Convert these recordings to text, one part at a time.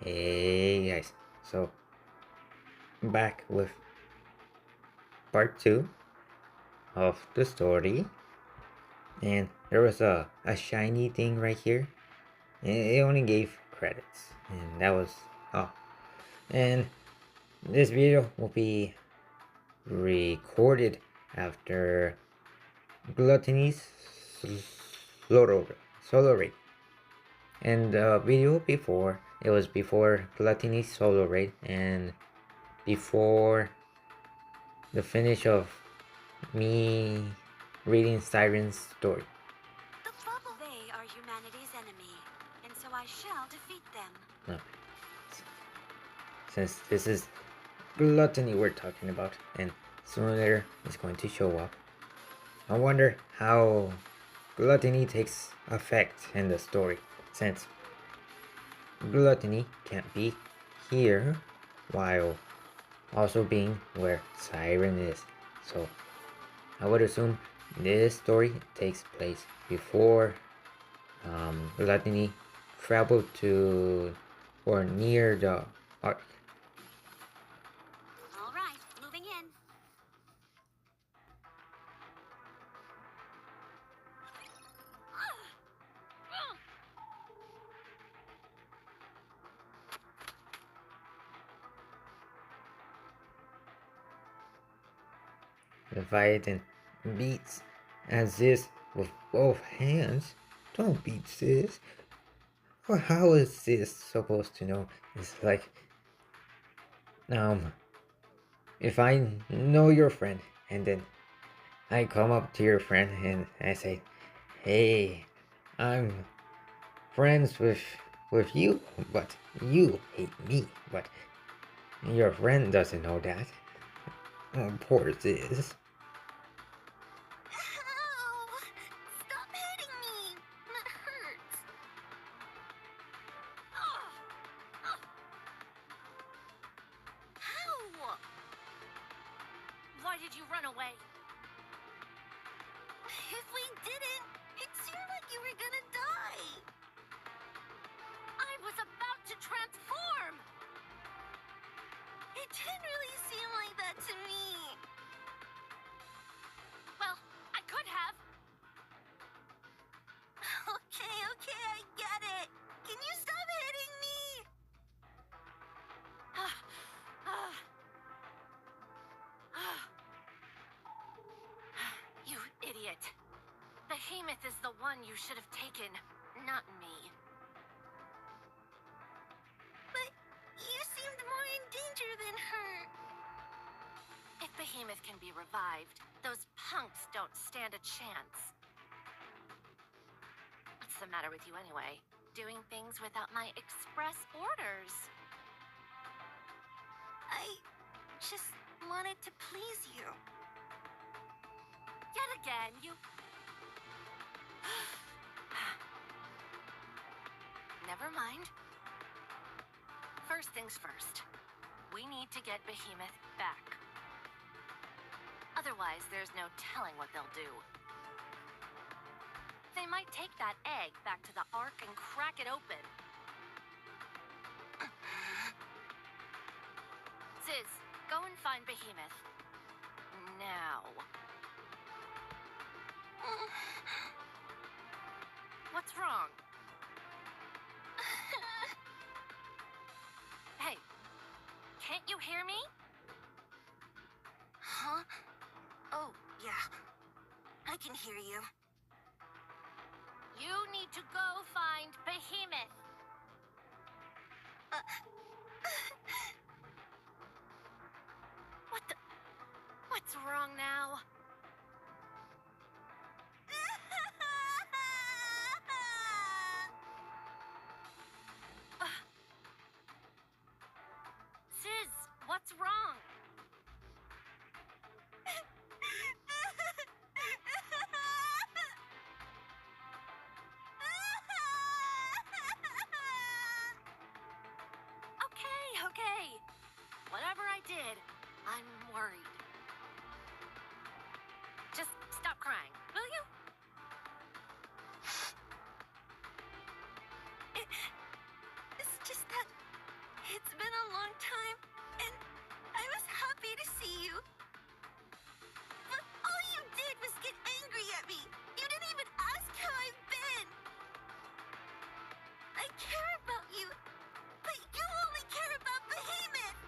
Hey guys, so back with part 2 of the story, and there was a shiny thing right here, and it only gave credits, and that was all. And this video will be recorded after Gluttony's solo raid, and the video before it was before Gluttony's solo raid and before the finish of me reading Siren's story. The bubble. They are humanity's enemy, and so I shall defeat them. No. Since this is gluttony we're talking about, and sooner or later it's going to show up. I wonder how gluttony takes effect in the story, since gluttony can't be here while also being where Siren is. So I would assume this story takes place before Gluttony traveled to or near the ark. All right, moving in. Leviathan beats Aziz with both hands. Don't beat sis. Well, how is sis supposed to know? It's like, if I know your friend and then I come up to your friend and I say, hey, I'm friends with you, but you hate me. But your friend doesn't know that. Oh, poor sis. Ow! Stop hitting me! That hurts. How? Why did you run away? If we didn't, it seemed like you were gonna die. I was about to transform. It didn't really seem like that to me. Well, I could have. Okay, I get it. Can you stop hitting me? You idiot. Behemoth is the one you should have taken, not me. But you seemed more in danger than her. If Behemoth can be revived, those punks don't stand a chance. What's the matter with you anyway? Doing things without my express orders. I just wanted to please you. Yet again, you... Never mind. First things first. We need to get Behemoth back. Otherwise, there's no telling what they'll do. They might take that egg back to the Ark and crack it open. Ziz, go and find Behemoth. Now. What's wrong? Hey, can't you hear me? Huh? Oh, yeah. I can hear you. You need to go find Behemoth. What the... What's wrong now? Sis, what's wrong? Okay. Whatever I did, I'm worried. Just stop crying, will you? It's just that happy to see you. But all you did was get angry at me. You didn't even ask how I've been. I care about you, but you only care about Behemoth.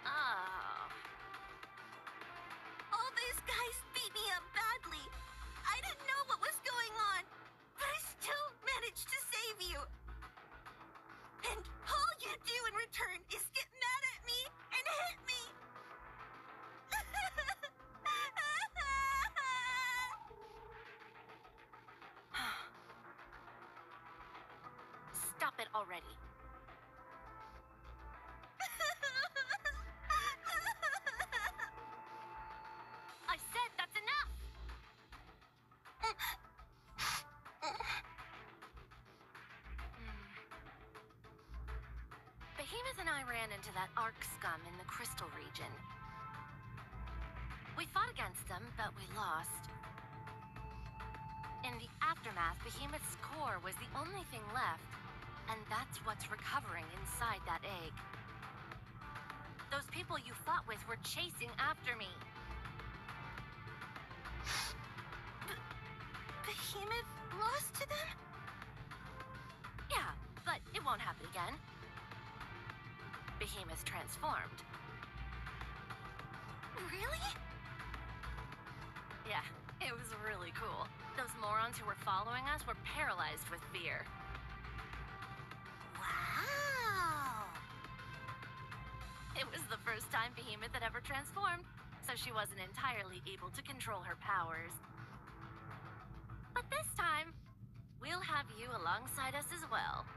Oh. All these guys beat me up badly. I didn't know what was going on, but I still managed to save you. And all you do in return is get mad at me and hit me. Stop it already. I said that's enough. Behemoth and I ran into that Ark scum in the Crystal region. We fought against them, but we lost. In the aftermath, Behemoth's core was the only thing left, and that's what's recovering inside that egg. Those people you fought with were chasing after me. Behemoth lost to them? Yeah, but it won't happen again. Behemoth transformed. Really? Yeah, it was really cool. Those morons who were following us were paralyzed with fear. Wow! It was the first time Behemoth had ever transformed, so she wasn't entirely able to control her powers. But this time, we'll have you alongside us as well.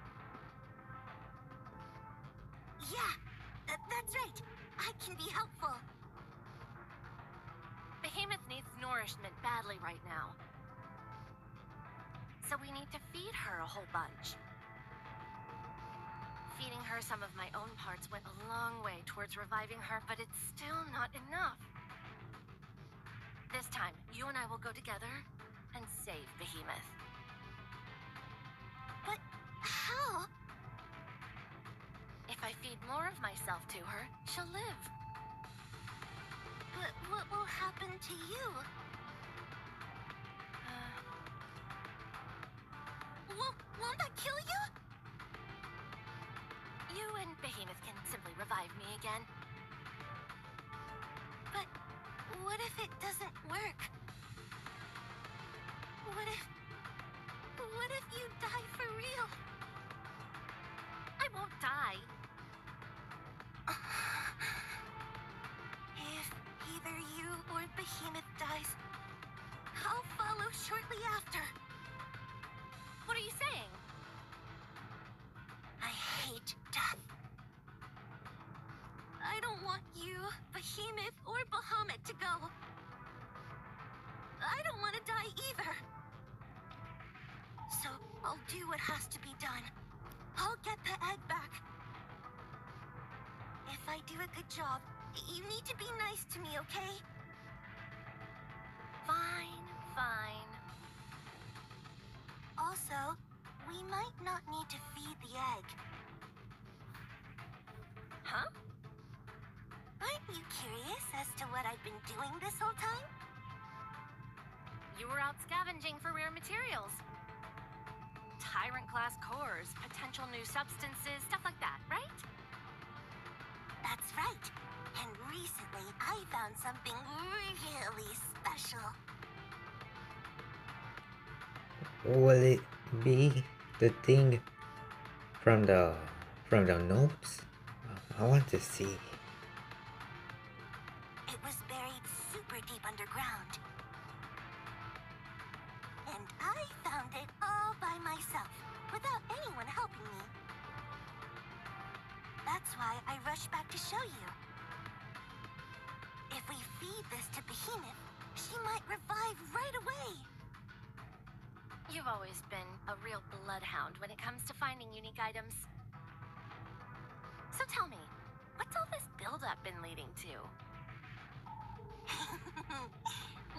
Yeah, that's right. I can be helpful. Behemoth needs nourishment badly right now. So we need to feed her a whole bunch. Feeding her some of my own parts went a long way towards reviving her, but it's still not enough. This time, you and I will go together and save Behemoth. But how? If I feed more of myself to her, she'll live. But what will happen to you? Won't that kill you? You and Behemoth can simply revive me again. But what if it doesn't work? What if you die for real? I won't die. If either you or Behemoth dies, I'll follow shortly after. What are you saying? I hate death. I don't want you, Behemoth, or Bahamut to go. I don't want to die either. So I'll do what has to be done. I'll get the egg back. If I do a good job, you need to be nice to me, okay? Fine, fine. Also, we might not need to feed the egg. Huh? Aren't you curious as to what I've been doing this whole time? You were out scavenging for rare materials. Tyrant-class cores, potential new substances, stuff like that, right? That's right. And recently, I found something really special. Will it be the thing from the notes? I want to see. It was buried super deep underground. And I found it all by myself, without anyone helping me. That's why I rushed back to show you. If we feed this to Behemoth, she might revive right away. You've always been a real bloodhound when it comes to finding unique items. So tell me, what's all this build-up been leading to?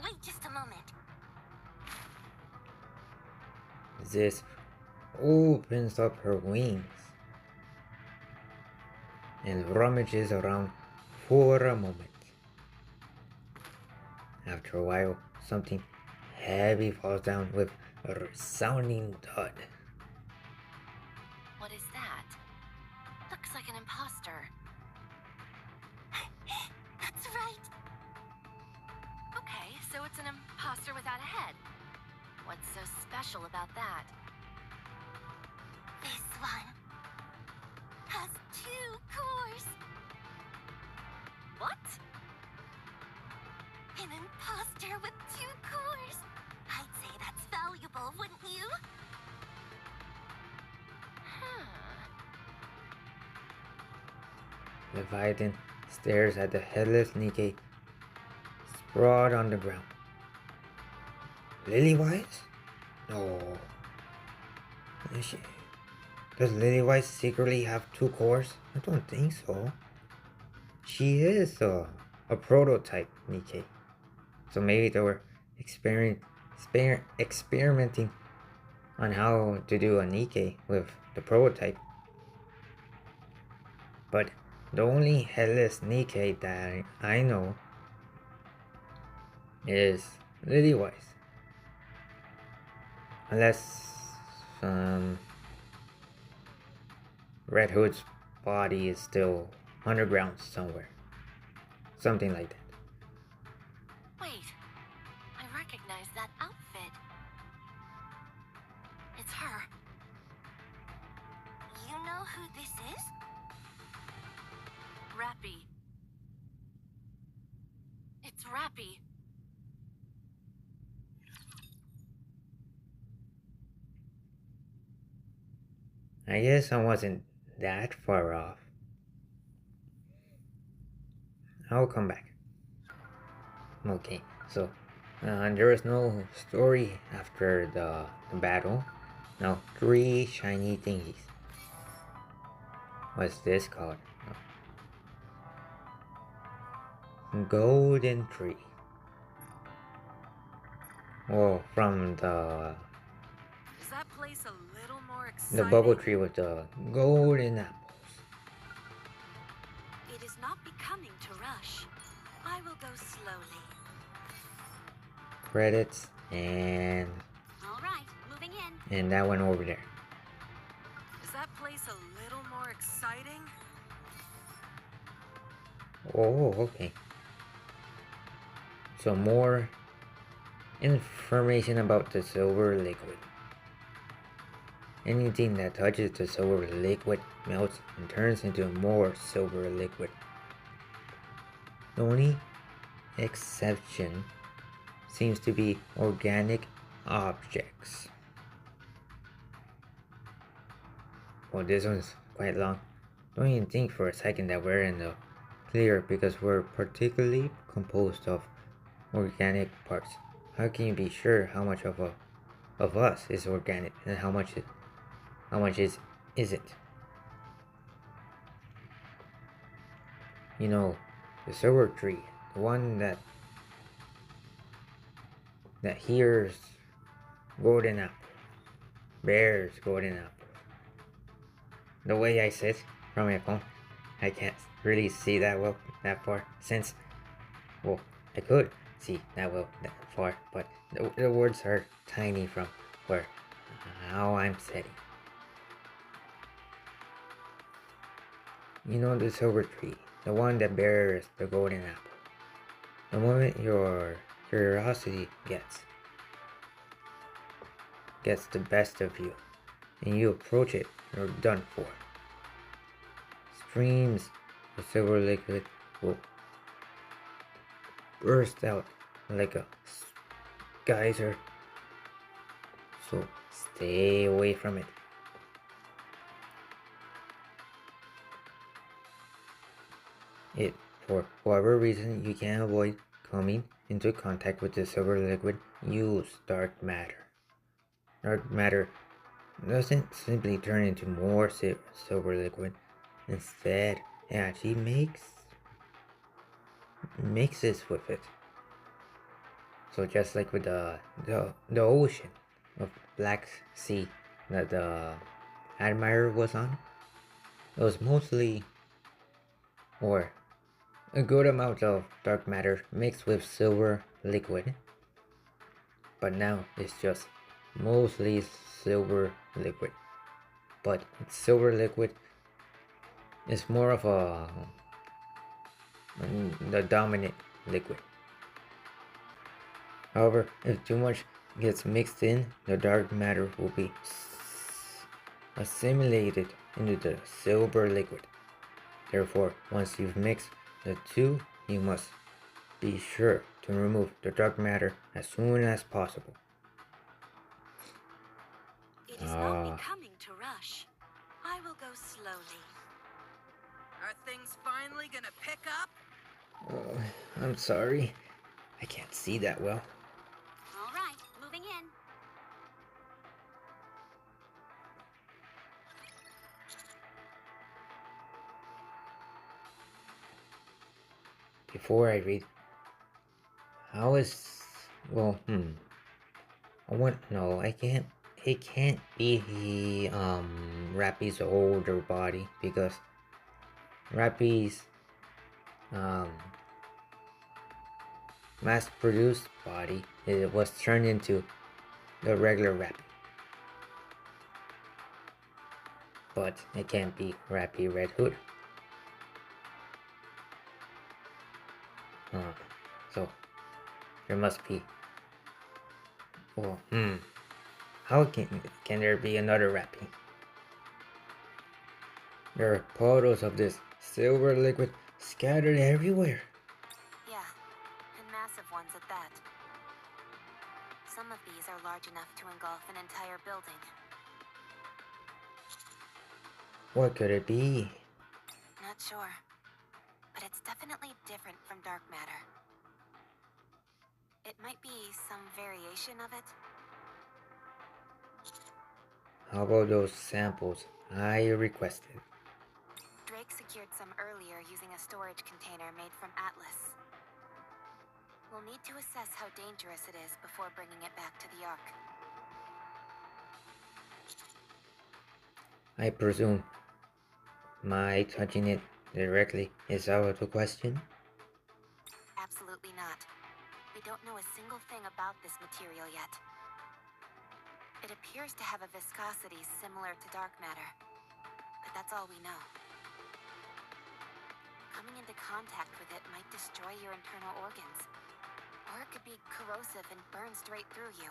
Wait just a moment. This opens up her wings and rummages around for a moment. After a while, something heavy falls down with a resounding thud. What is that? Looks like an imposter. That's right. Okay, so it's an imposter without a head. What's so special about that? This one has 2 cores. What? An imposter with 2 cores? I'd say that's valuable, wouldn't you? Leviathan stares at the headless NIKKE sprawled on the ground. Lily-Wise? No. Does Lily-Wise secretly have 2 cores? I don't think so. She is a prototype NIKKE. So maybe they were experimenting on how to do a NIKKE with the prototype. But the only headless NIKKE that I know is Lily-Wise. Unless Red Hood's body is still underground somewhere. Something like that. Wait, I recognize that outfit. It's her. You know who this is? Rappy. It's Rappy. I guess I wasn't that far off. I'll come back. Okay, so there was no story after the battle. No, 3 shiny thingies. What's this called? Golden tree. Oh, from the Is that place a little more exciting? bubble tree with the golden apples. It is not becoming to rush. I will go slowly. Credits and Alright, moving in. and that one over there. Is that place a little more exciting? Oh, okay. So more information about the silver liquid. Anything that touches the silver liquid melts and turns into more silver liquid. The only exception seems to be organic objects. Well, this one's quite long. Don't even think for a second that we're in the clear because we're particularly composed of organic parts. How can you be sure how much of us is organic and how much isn't? You know, the silver tree, the one that hears golden apple, bears golden apple. The way I sit from my phone, I can't really see that well that far since, well, I could see that well that far, but the words are tiny from where how I'm sitting. You know the silver tree, the one that bears the golden apple. The moment your curiosity gets the best of you and you approach it, you're done for. Streams of silver liquid will burst out like a geyser, so stay away from it. For whatever reason you can't avoid coming into contact with the silver liquid, use dark matter. Dark matter doesn't simply turn into more silver liquid. Instead, it actually mixes with it. So just like with the ocean of Black Sea that the Admirer was on, it was mostly, or a good amount of dark matter mixed with silver liquid, but now it's just mostly silver liquid. But silver liquid is more of the dominant liquid. However, if too much gets mixed in, the dark matter will be assimilated into the silver liquid. Therefore, once you've mixed the two, you must be sure to remove the dark matter as soon as possible. It is not becoming to rush. I will go slowly. Are things finally gonna pick up? Oh, I'm sorry. I can't see that well. All right, moving in. Before I read, how is... well, I can't... it can't be Rappy's older body, because Rappy's mass-produced body, it was turned into the regular Rappy. But it can't be Rappy Red Hood. So there must be... well, how can there be another Rappy? There are puddles of this silver liquid scattered everywhere. Yeah, and massive ones at that. Some of these are large enough to engulf an entire building. What could it be? Not sure, but it's definitely different from dark matter. It might be some variation of it. How about those samples I requested? Drake secured some earlier using a storage container made from Atlas. We'll need to assess how dangerous it is before bringing it back to the Ark. I presume my touching it directly is out of the question? Absolutely not. We don't know a single thing about this material yet. It appears to have a viscosity similar to dark matter, but that's all we know. Coming into contact with it might destroy your internal organs, or it could be corrosive and burn straight through you.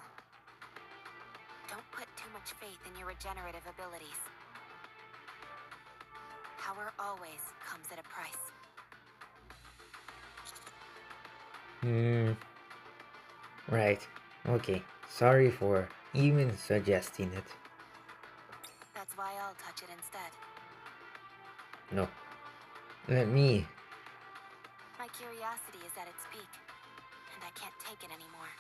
Don't put too much faith in your regenerative abilities. Power always comes at a price. Right. Okay. Sorry for even suggesting it. That's why I'll touch it instead. No. Let me. My curiosity is at its peak, and I can't take it anymore.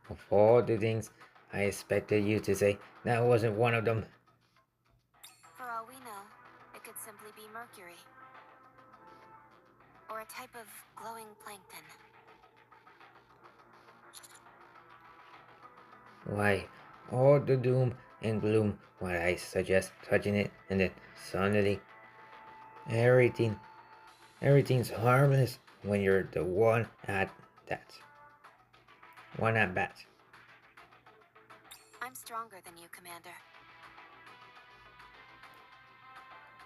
Of all the things I expected you to say, that wasn't one of them. For all we know, it could simply be mercury. Or a type of glowing plankton. Why all the doom and gloom when I suggest touching it, and then suddenly everything's harmless when you're the one at that. One at bat. I'm stronger than you, Commander.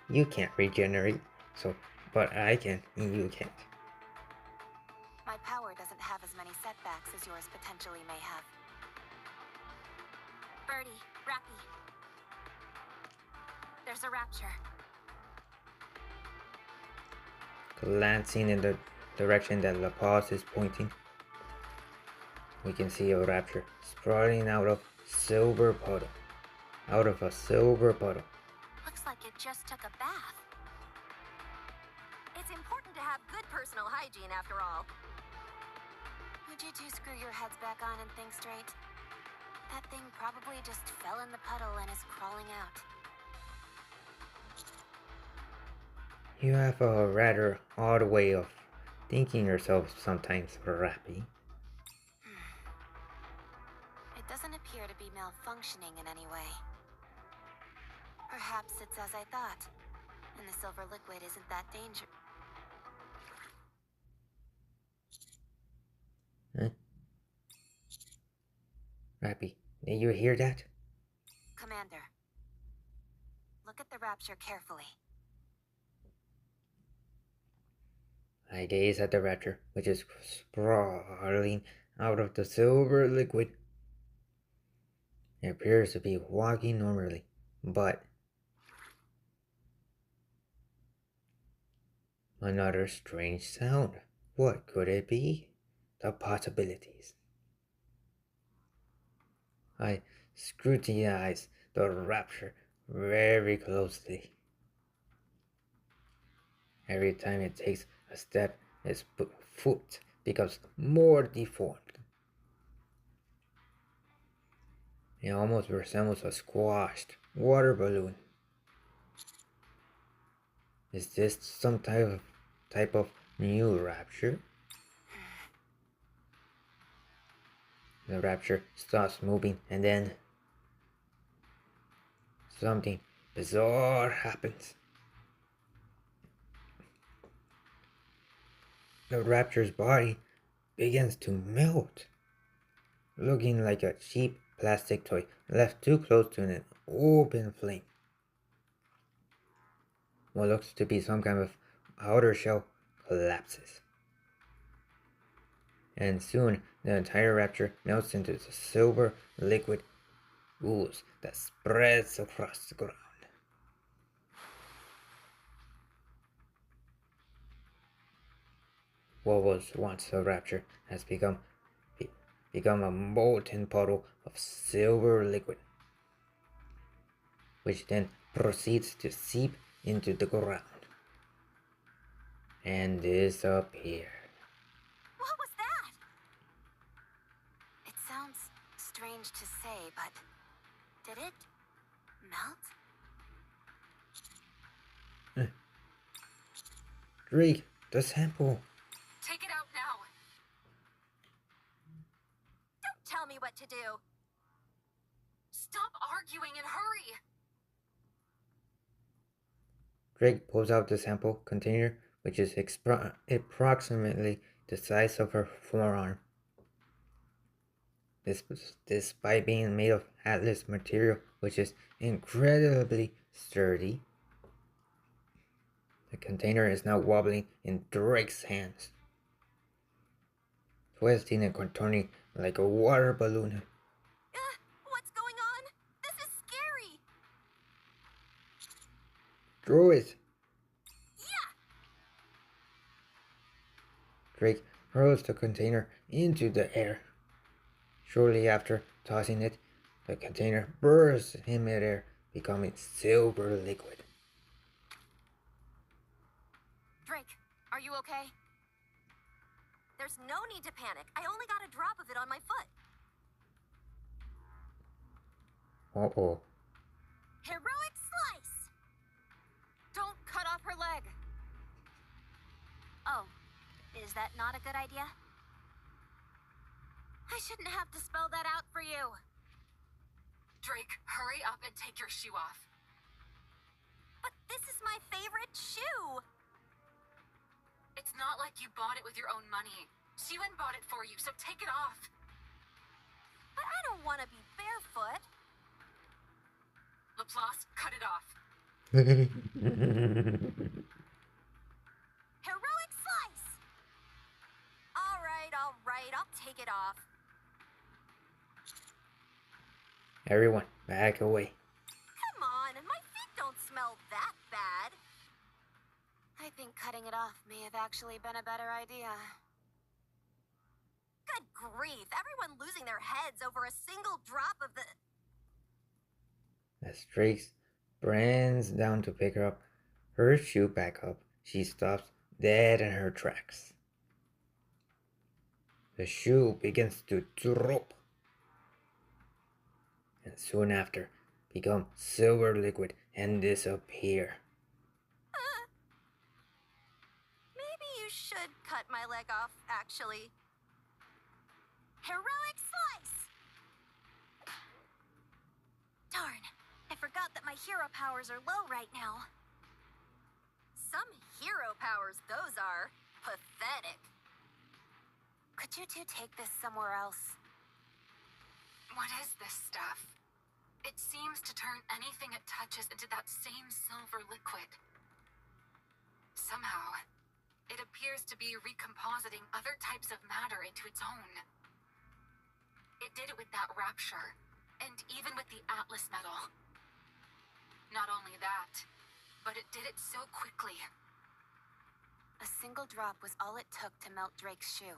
You can't regenerate, but I can and you can't. My power doesn't have as many setbacks as yours potentially may have. Birdie, Rappy. There's a rapture. Glancing in the direction that La Paz is pointing, we can see a rapture sprouting out of a silver puddle. Looks like it just took a bath. It's important to have good personal hygiene after all. Would you two screw your heads back on and think straight? That thing probably just fell in the puddle and is crawling out. You have a rather odd way of thinking yourself sometimes, Rappy. It doesn't appear to be malfunctioning in any way. Perhaps it's as I thought, And the silver liquid isn't that dangerous. Huh? Rappy, did you hear that? Commander, look at the rapture carefully. I gaze at the raptor, which is sprawling out of the silver liquid. It appears to be walking normally, but another strange sound. What could it be? The possibilities. I scrutinize the raptor very closely. Every time it takes a step, its foot becomes more deformed. It almost resembles a squashed water balloon. Is this some type of new rapture? The rapture stops moving and then something bizarre happens. The rapture's body begins to melt, looking like a cheap plastic toy left too close to an open flame. What looks to be some kind of outer shell collapses. And soon the entire rapture melts into the silver liquid ooze that spreads across the ground. What was once a rapture has become a molten puddle of silver liquid, which then proceeds to seep into the ground and disappear. What was that? It sounds strange to say, but did it melt? Drake, the sample. Take it out now. Don't tell me what to do. Stop arguing and hurry. Drake pulls out the sample container, which is approximately the size of her forearm. Despite being made of atlas material, which is incredibly sturdy, the container is now wobbling in Drake's hands, twisting and contorting like a water balloon. What's going on? This is scary. Throw it! Yeah. Drake hurls the container into the air. Shortly after tossing it, the container bursts in midair, becoming silver liquid. Drake, are you okay? There's no need to panic. I only got a drop of it on my foot. Uh-oh. Heroic slice! Don't cut off her leg. Oh, is that not a good idea? I shouldn't have to spell that out for you. Drake, hurry up and take your shoe off. But this is my favorite shoe. It's not like you bought it with your own money. She went and bought it for you, so take it off. But I don't want to be barefoot. Laplace, cut it off. Heroic slice! All right, I'll take it off. Everyone, back away. Come on, my feet don't smell that bad. I think cutting it off may have actually been a better idea. Good grief, everyone losing their heads over a single drop of the... As Drake bends down to pick up her shoe back up, she stops dead in her tracks. The shoe begins to drop, and soon after become silver liquid and disappear. Maybe you should cut my leg off, actually. Heroic slice! Darn, I forgot that my hero powers are low right now. Some hero powers those are. Pathetic. Could you two take this somewhere else? What is this stuff? It seems to turn anything it touches into that same silver liquid. Somehow, it appears to be recompositing other types of matter into its own. It did it with that rapture, and even with the Atlas metal. Not only that, but it did it so quickly. A single drop was all it took to melt Drake's shoe.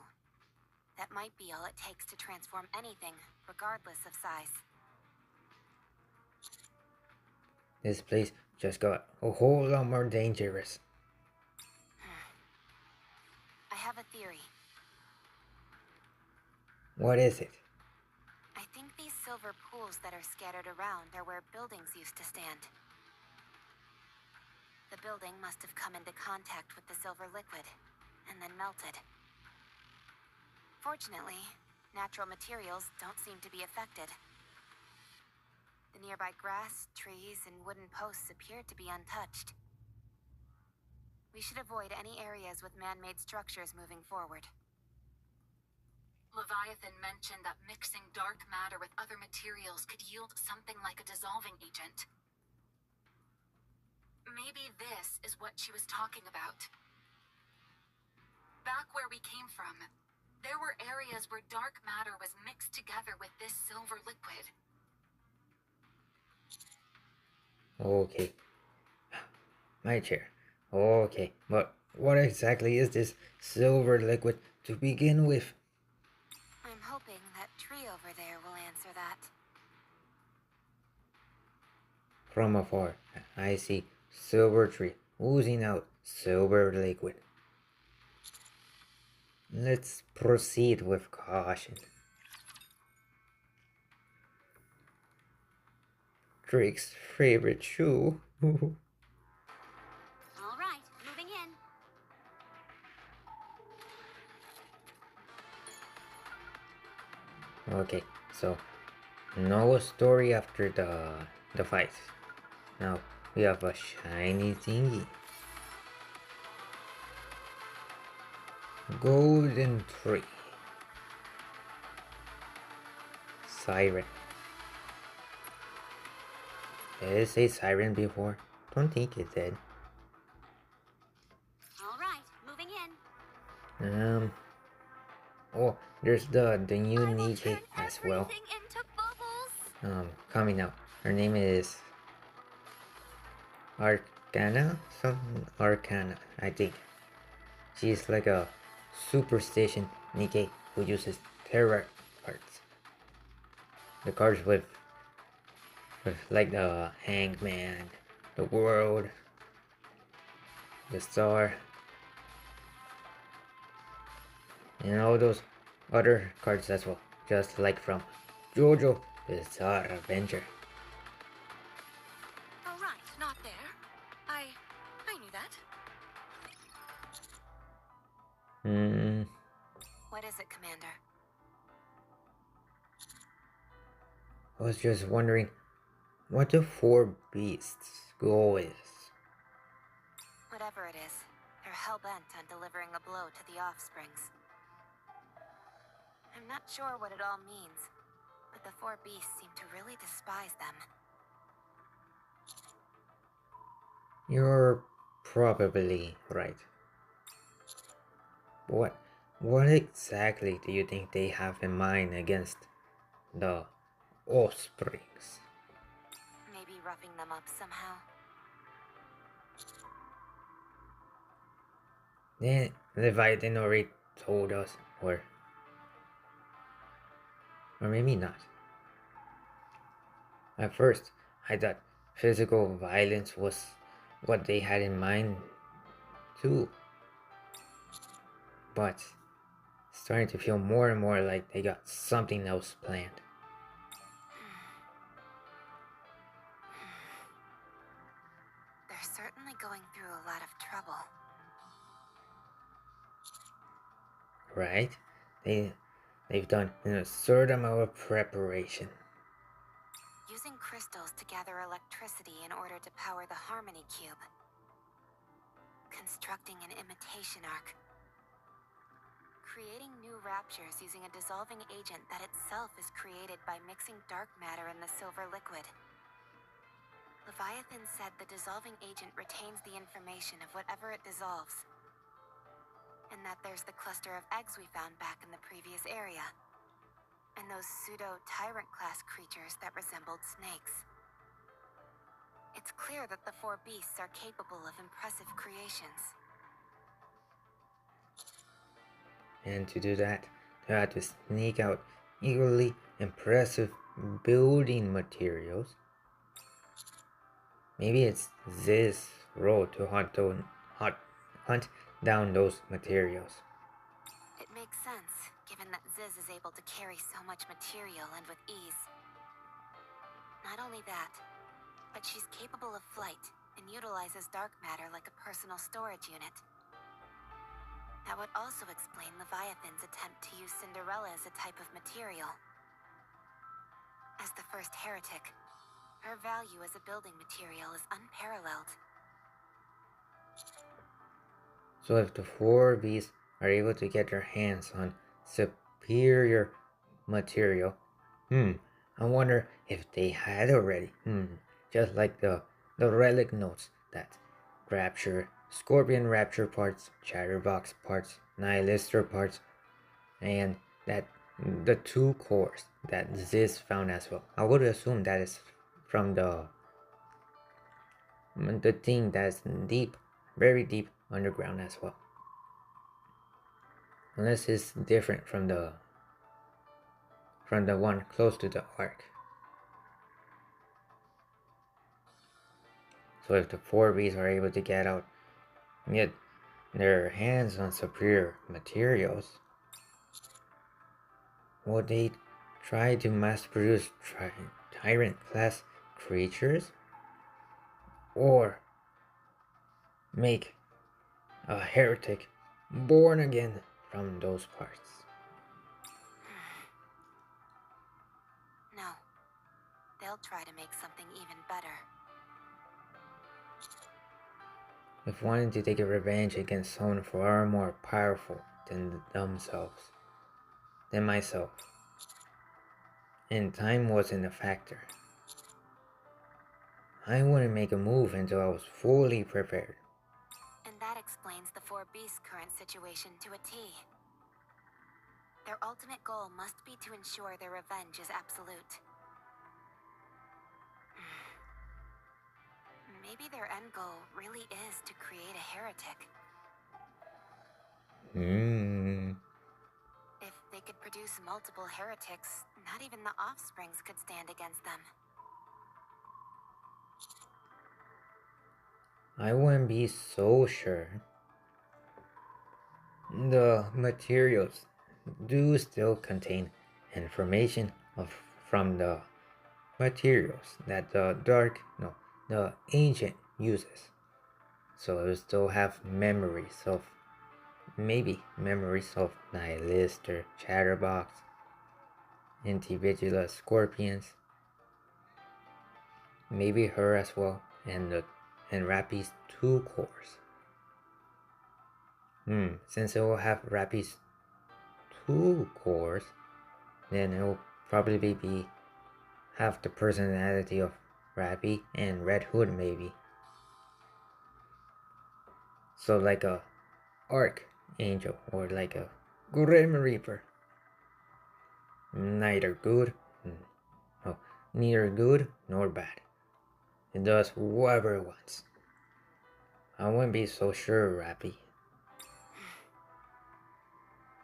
That might be all it takes to transform anything, regardless of size. This place just got a whole lot more dangerous. I have a theory. What is it? I think these silver pools that are scattered around are where buildings used to stand. The building must have come into contact with the silver liquid, and then melted. Fortunately, natural materials don't seem to be affected. The nearby grass, trees, and wooden posts appear to be untouched. We should avoid any areas with man-made structures moving forward. Leviathan mentioned that mixing dark matter with other materials could yield something like a dissolving agent. Maybe this is what she was talking about. Back where we came from, there were areas where dark matter was mixed together with this silver liquid. Okay. My chair. Okay, but what exactly is this silver liquid to begin with? I'm hoping that tree over there will answer that. From afar, I see silver tree oozing out silver liquid. Let's proceed with caution. Drake's favorite shoe. All right, moving in. Okay, so no story after the fight. Now we have a shiny thingy. Golden tree. Siren. Did it say siren before? Don't think it did. All right, moving in. Oh, there's the new I will NIKKE turn as well. everything into bubbles. Coming out. Her name is Arcana? Something Arcana, I think. She's like a superstition NIKKE who uses tarot cards. The cards with like the hangman, the world, the star, and all those other cards as well, just like from JoJo Bizarre Adventure. Oh right, not there. I knew that. What is it, Commander? I was just wondering what the four beasts' goal is. Whatever it is, they're hell-bent on delivering a blow to the offsprings. I'm not sure what it all means, but the four beasts seem to really despise them. You're probably right. What exactly do you think they have in mind against the offsprings? Maybe roughing them up somehow. Then Leviathan already told us, or maybe not. At first, I thought physical violence was what they had in mind too. But starting to feel more and more like they got something else planned. They're certainly going through a lot of trouble. Right? They've done an absurd amount of preparation. Using crystals to gather electricity in order to power the Harmony Cube. constructing an imitation arc. Creating new raptures using a dissolving agent that itself is created by mixing dark matter in the silver liquid. Leviathan said the dissolving agent retains the information of whatever it dissolves. And that there's the cluster of eggs we found back in the previous area. And those pseudo-tyrant class creatures that resembled snakes. It's clear that the four beasts are capable of impressive creations. And to do that, they had to sneak out equally impressive building materials. Maybe it's this role to hunt down those materials. It makes sense, given that Ziz is able to carry so much material and with ease. Not only that, but she's capable of flight and utilizes dark matter like a personal storage unit. That would also explain Leviathan's attempt to use Cinderella as a type of material. As the first heretic, her value as a building material is unparalleled. So if the four beasts are able to get their hands on superior material, I wonder if they had already. Just like the relic notes that Rapture, Scorpion Rapture parts, Chatterbox parts, Nihilister parts, and that the two cores that Ziz found as well. I would assume that is from the thing that's deep, very deep underground as well. Unless it's different from the one close to the arc. So if the four beasts are able to get their hands on superior materials, would they try to mass produce tyrant class creatures? Or make a heretic born again from those parts? No. They'll try to make something even better. If wanting to take a revenge against someone far more powerful than myself, and time wasn't a factor, I wouldn't make a move until I was fully prepared. And that explains the four beasts' current situation to a T. Their ultimate goal must be to ensure their revenge is absolute. Maybe their end goal really is to create a heretic. If they could produce multiple heretics, not even the offsprings could stand against them. I wouldn't be so sure. The materials do still contain information from the materials that the ancient uses. So it will still have memories of Nihilister, Chatterbox, Antivigila, Scorpions, maybe her as well, and Rappy's two cores. Since it will have Rappy's two cores, then it will probably have the personality of Rappy and Red Hood maybe. So like a Archangel or like a Grim Reaper. Neither good nor bad. It does whatever it wants. I wouldn't be so sure, Rappy.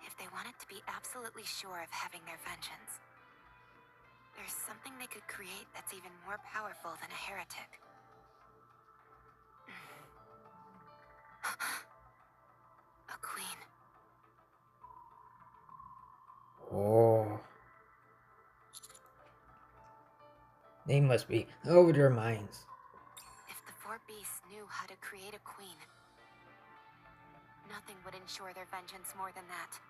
If they wanted to be absolutely sure of having their vengeance, there's something they could create that's even more powerful than a heretic. A queen. Oh. They must be out of their minds. If the four beasts knew how to create a queen, nothing would ensure their vengeance more than that.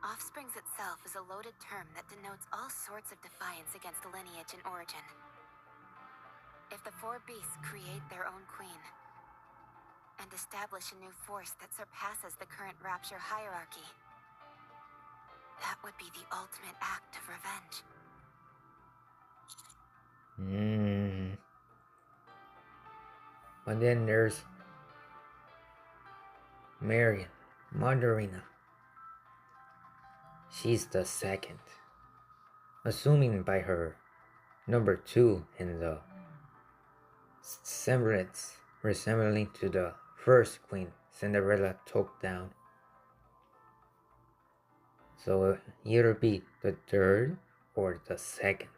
Offsprings itself is a loaded term that denotes all sorts of defiance against the lineage and origin. If the four beasts create their own queen, and establish a new force that surpasses the current Rapture hierarchy. That would be the ultimate act of revenge. But then there's Marion, Mandarina. She's the second. Assuming by her number 2 in the semblance resembling to the first queen Cinderella took down. So either be the third or the second.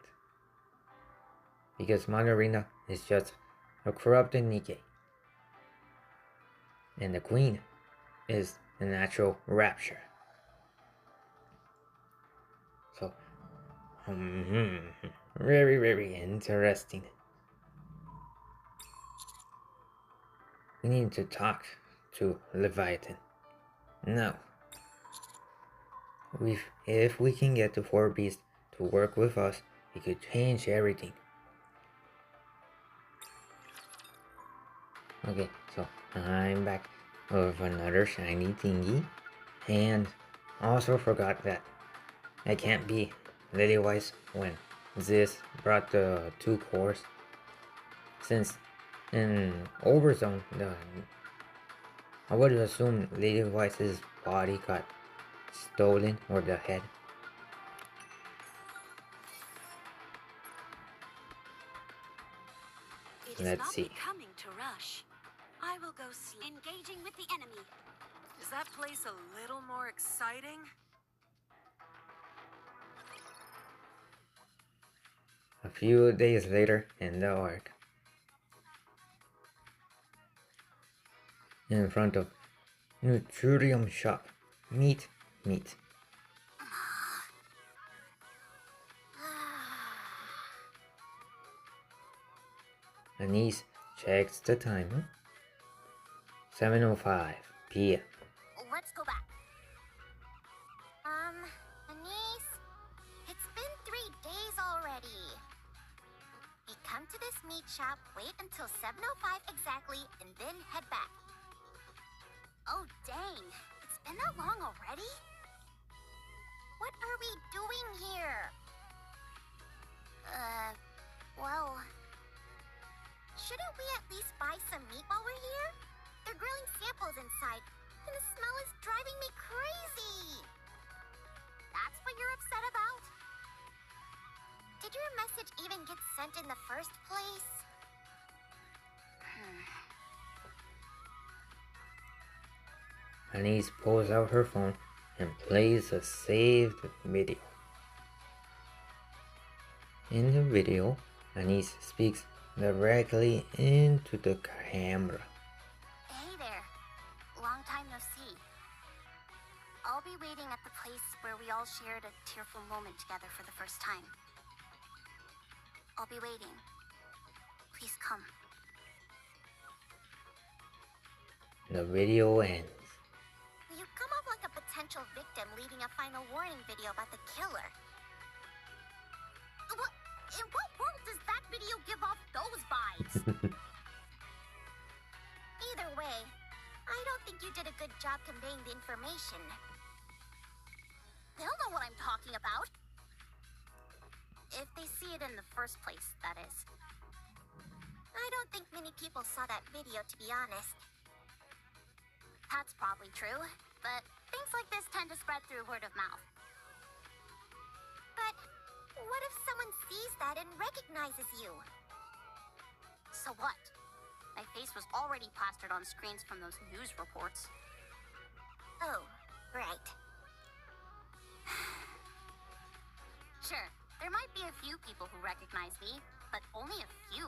Because Mandarina is just a corrupted NIKKE. And the queen is the natural Rapture. So, very, very interesting. We need to talk to Leviathan. Now, if we can get the 4 beasts to work with us, it could change everything. Okay, so I'm back with another shiny thingy, and also forgot that I can't be Lilywise when Ziz brought the 2 cores, since in Overzone, I would assume Lilywise's body got stolen, or the head. Let's see. Coming to rush. I will go engaging with the enemy. Is that place a little more exciting? A few days later in the Ark, in front of Nutrium shop, meat. Anise checks the timer. 7:05 p.m. Let's go back. Anise, it's been 3 days already. We come to this meat shop, wait until 7:05 exactly, and then head back. Oh, dang. It's been that long already? What are we doing here? Well, shouldn't we at least buy some meat while we're here? They're grilling samples inside, and the smell is driving me crazy. That's what you're upset about? Did your message even get sent in the first place? Anise pulls out her phone and plays a saved video. In the video, Anise speaks directly into the camera. Hey there. Long time no see. I'll be waiting at the place where we all shared a tearful moment together for the first time. I'll be waiting. Please come. The video ends. You come off like a potential victim leaving a final warning video about the killer. In what world does that video give off those vibes? Either way, I don't think you did a good job conveying the information. They'll know what I'm talking about. If they see it in the first place, that is. I don't think many people saw that video, to be honest. That's probably true, but things like this tend to spread through word of mouth. But what if someone sees that and recognizes you? So what? My face was already plastered on screens from those news reports. Oh, right. Sure, there might be a few people who recognize me, but only a few.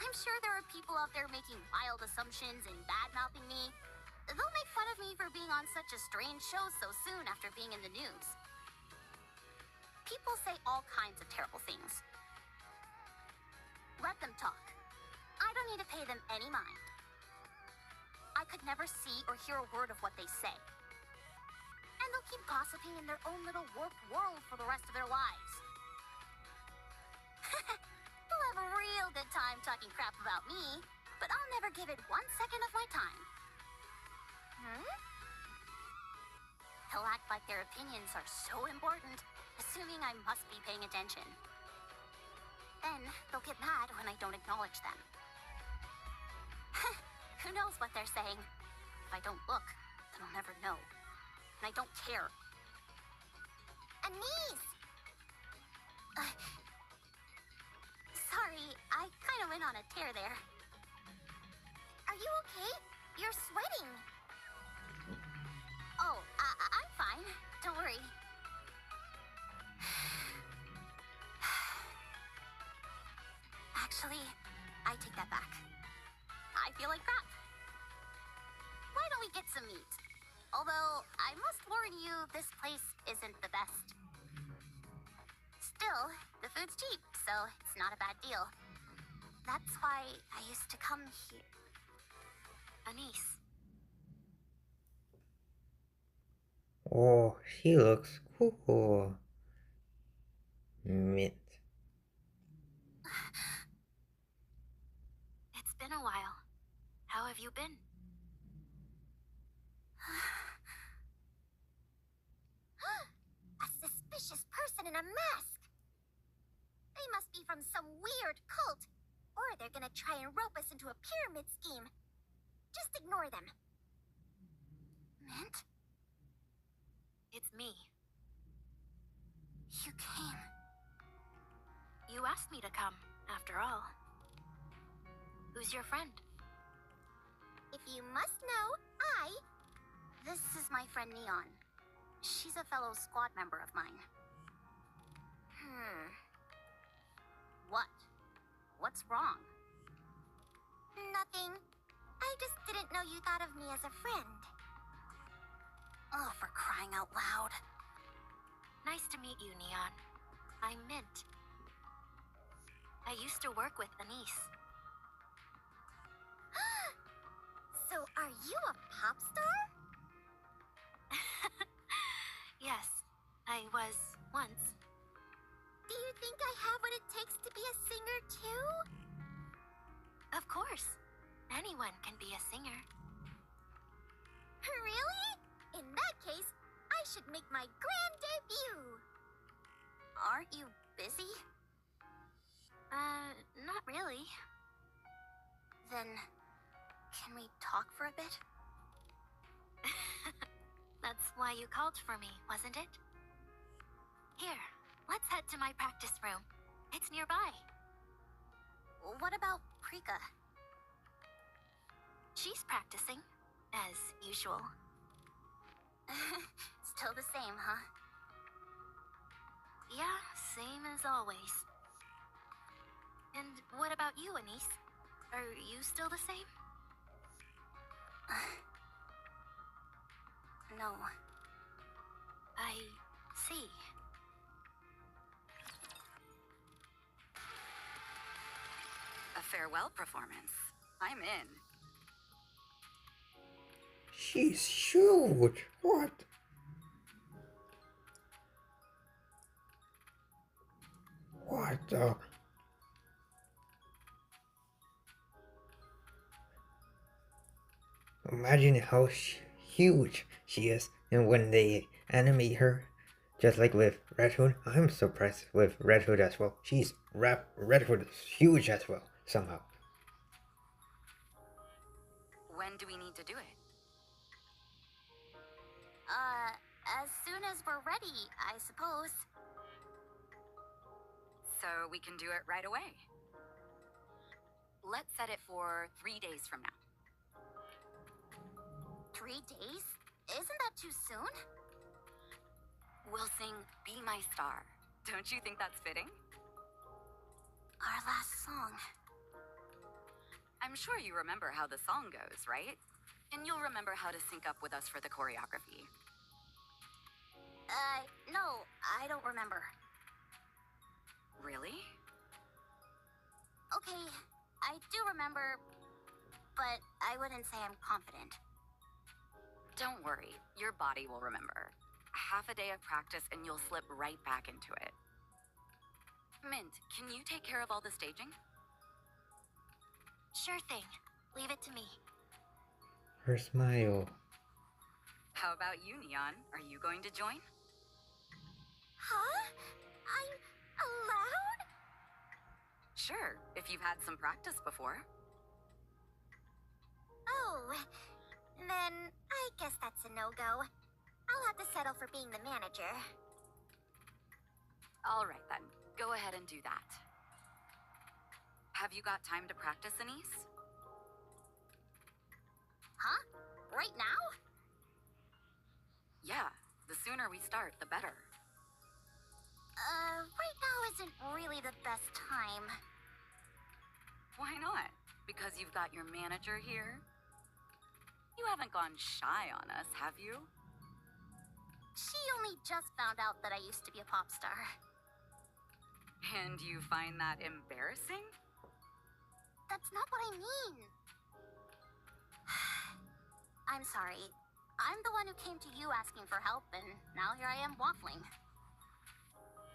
I'm sure there are people out there making wild assumptions and bad-mouthing me. They'll make fun of me for being on such a strange show so soon after being in the news. People say all kinds of terrible things. Let them talk. I don't need to pay them any mind. I could never see or hear a word of what they say. And they'll keep gossiping in their own little warped world for the rest of their lives. They'll have a real good time talking crap about me, but I'll never give it 1 second of my time. They'll act like their opinions are so important, assuming I must be paying attention. Then they'll get mad when I don't acknowledge them. Who knows what they're saying? If I don't look, then I'll never know. And I don't care. Anise! Sorry, I kind of went on a tear there. Are you okay? You're sweating. Oh, I'm fine. Don't worry. Actually, I take that back. I feel like crap. Why don't we get some meat? Although, I must warn you, this place isn't the best. Still, the food's cheap, so it's not a bad deal. That's why I used to come here. Anise. Oh, she looks cool. Mint. It's been a while. How have you been? A suspicious person in a mask! They must be from some weird cult. Or they're gonna try and rope us into a pyramid scheme. Just ignore them. Mint? It's me. You came. You asked me to come, after all. Who's your friend? If you must know, This is my friend Neon. She's a fellow squad member of mine. What? What's wrong? Nothing. I just didn't know you thought of me as a friend. Oh, for crying out loud. Nice to meet you, Neon. I'm Mint. I used to work with Anise. So are you a pop star? Yes, I was once. Do you think I have what it takes to be a singer too? Of course. Anyone can be a singer. Really? In that case, I should make my grand debut. Aren't you busy? Not really. Then, can we talk for a bit? That's why you called for me, wasn't it? Here, let's head to my practice room. It's nearby. What about Prika? She's practicing, as usual. Still the same, huh? Yeah, same as always. And what about you, Anise? Are you still the same? No. I see. A farewell performance. I'm in. She's huge. What? What the? Imagine how huge she is, and when they animate her, just like with Red Hood, I'm surprised with Red Hood as well. Red Hood is huge as well, somehow. When do we need to do it? As soon as we're ready, I suppose. So we can do it right away. Let's set it for 3 days from now. 3 days? Isn't that too soon? We'll sing Be My Star. Don't you think that's fitting? Our last song. I'm sure you remember how the song goes, right? And you'll remember how to sync up with us for the choreography. No, I don't remember. Really? Okay, I do remember, but I wouldn't say I'm confident. Don't worry, your body will remember. Half a day of practice and you'll slip right back into it. Mint, can you take care of all the staging? Sure thing. Leave it to me. Her smile. How about you, Neon? Are you going to join? Huh? I'm allowed? Sure, if you've had some practice before. Oh, then I guess that's a no-go. I'll have to settle for being the manager. All right then, go ahead and do that. Have you got time to practice, Anise? Huh? Right now? Yeah, the sooner we start, the better. Right now isn't really the best time. Why not? Because you've got your manager here? You haven't gone shy on us, have you? She only just found out that I used to be a pop star. And you find that embarrassing? That's not what I mean. I'm sorry. I'm the one who came to you asking for help, and now here I am waffling.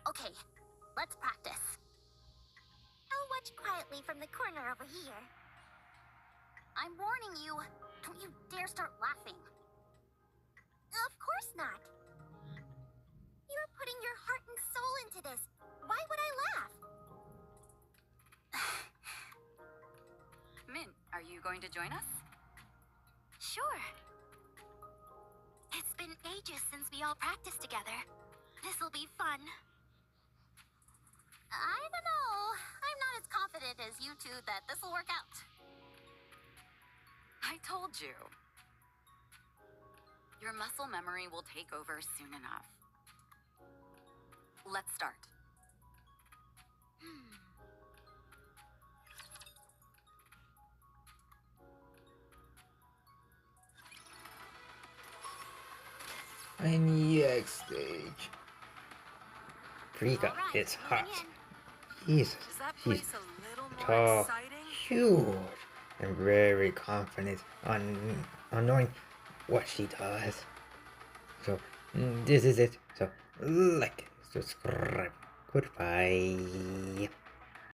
Okay, let's practice. I'll watch quietly from the corner over here. I'm warning you, don't you dare start laughing. Of course not. You're putting your heart and soul into this. Why would I laugh? Mint, are you going to join us? Sure. It's been ages since we all practiced together. This'll be fun. I don't know. I'm not as confident as you two that this'll work out. I told you. Your muscle memory will take over soon enough. Let's start. NEX stage. Freaka, All right, it's moving hot. in. Jesus, Is that she's place a little more tall, exciting? huge, and very confident on knowing what she does. So, this is it. So, like, subscribe. Goodbye.